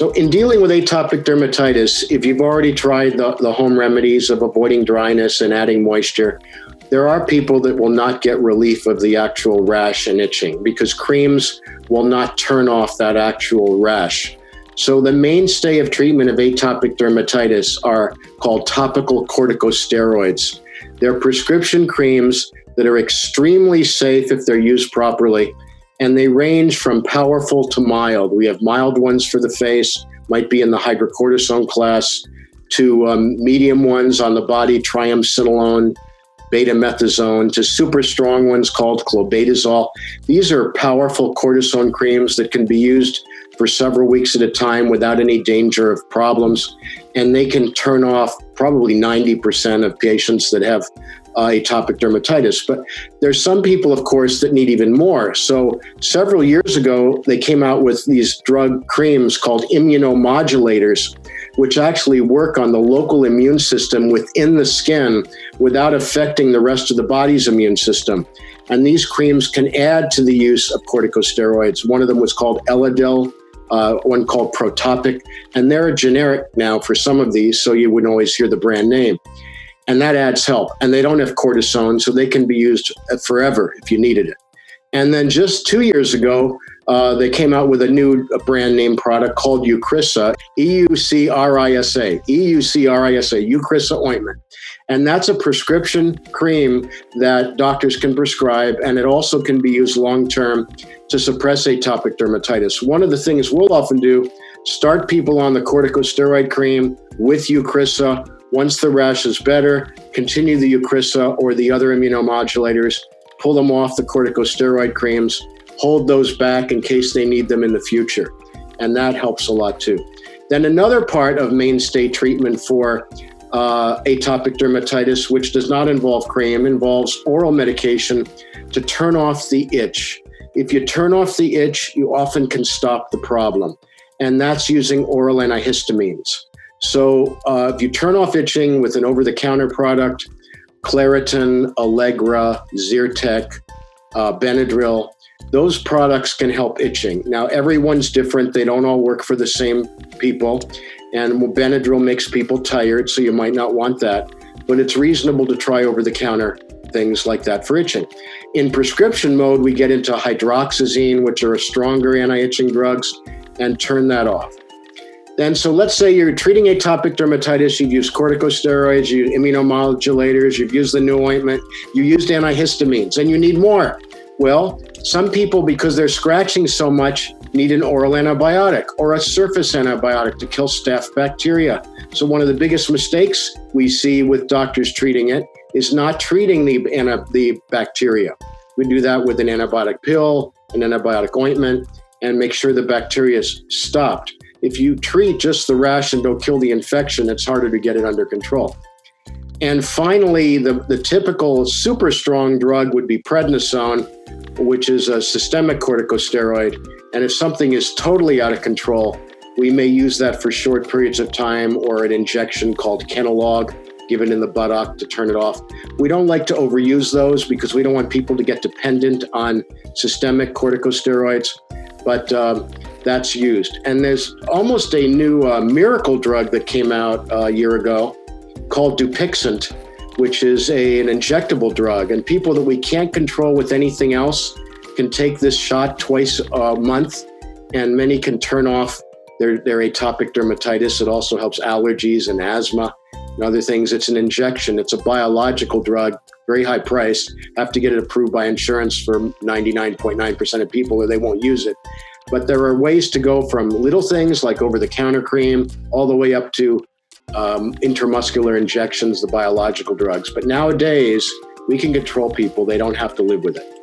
So in dealing with atopic dermatitis, if you've already tried the home remedies of avoiding dryness and adding moisture, there are people that will not get relief of the actual rash and itching because creams will not turn off that actual rash. So the mainstay of treatment of atopic dermatitis are called topical corticosteroids. They're prescription creams that are extremely safe if they're used properly, and they range from powerful to mild. We have mild ones for the face, might be in the hydrocortisone class, to medium ones on the body, triamcinolone, betamethasone, to super strong ones called clobetasol. These are powerful cortisone creams that can be used for several weeks at a time without any danger of problems. And they can turn off probably 90% of patients that have atopic dermatitis. But there's some people, of course, that need even more. So several years ago, they came out with these drug creams called immunomodulators, which actually work on the local immune system within the skin without affecting the rest of the body's immune system. And these creams can add to the use of corticosteroids. One of them was called Elidel, one called Protopic, and they're a generic now for some of these, so you wouldn't always hear the brand name. And that adds help. And they don't have cortisone, so they can be used forever if you needed it. And then just 2 years ago, they came out with a new brand name product called Eucrisa, Eucrisa, Eucrisa ointment. And that's a prescription cream that doctors can prescribe, and it also can be used long-term to suppress atopic dermatitis. One of the things we'll often do, start people on the corticosteroid cream with Eucrisa. Once the rash is better, continue the Eucrisa or the other immunomodulators, pull them off the corticosteroid creams, hold those back in case they need them in the future. And that helps a lot too. Then another part of mainstay treatment for atopic dermatitis, which does not involve cream, involves oral medication to turn off the itch. If you turn off the itch, you often can stop the problem. And that's using oral antihistamines. So if you turn off itching with an over-the-counter product, Claritin, Allegra, Zyrtec, Benadryl, those products can help itching. Now, everyone's different. They don't all work for the same people. And Benadryl makes people tired, so you might not want that. But it's reasonable to try over-the-counter things like that for itching. In prescription mode, we get into hydroxyzine, which are stronger anti-itching drugs, and turn that off. Then, so let's say you're treating atopic dermatitis, you've used corticosteroids, you used immunomodulators, you've used the new ointment, you used antihistamines, and you need more. Well, some people, because they're scratching so much, need an oral antibiotic or a surface antibiotic to kill staph bacteria. So one of the biggest mistakes we see with doctors treating it is not treating the bacteria. We do that with an antibiotic pill, an antibiotic ointment, and make sure the bacteria is stopped. If you treat just the rash and don't kill the infection, it's harder to get it under control. And finally, the typical super strong drug would be prednisone, which is a systemic corticosteroid. And if something is totally out of control, we may use that for short periods of time or an injection called Kenalog, given in the buttock to turn it off. We don't like to overuse those because we don't want people to get dependent on systemic corticosteroids, but that's used. And there's almost a new miracle drug that came out a year ago called Dupixent, which is an injectable drug. And people that we can't control with anything else can take this shot twice a month, and many can turn off their atopic dermatitis. It also helps allergies and asthma and other things. It's an injection. It's a biological drug, very high price. Have to get it approved by insurance for 99.9% of people, or they won't use it. But there are ways to go from little things like over-the-counter cream all the way up to intramuscular injections, the biological drugs. But nowadays, we can control people. They don't have to live with it.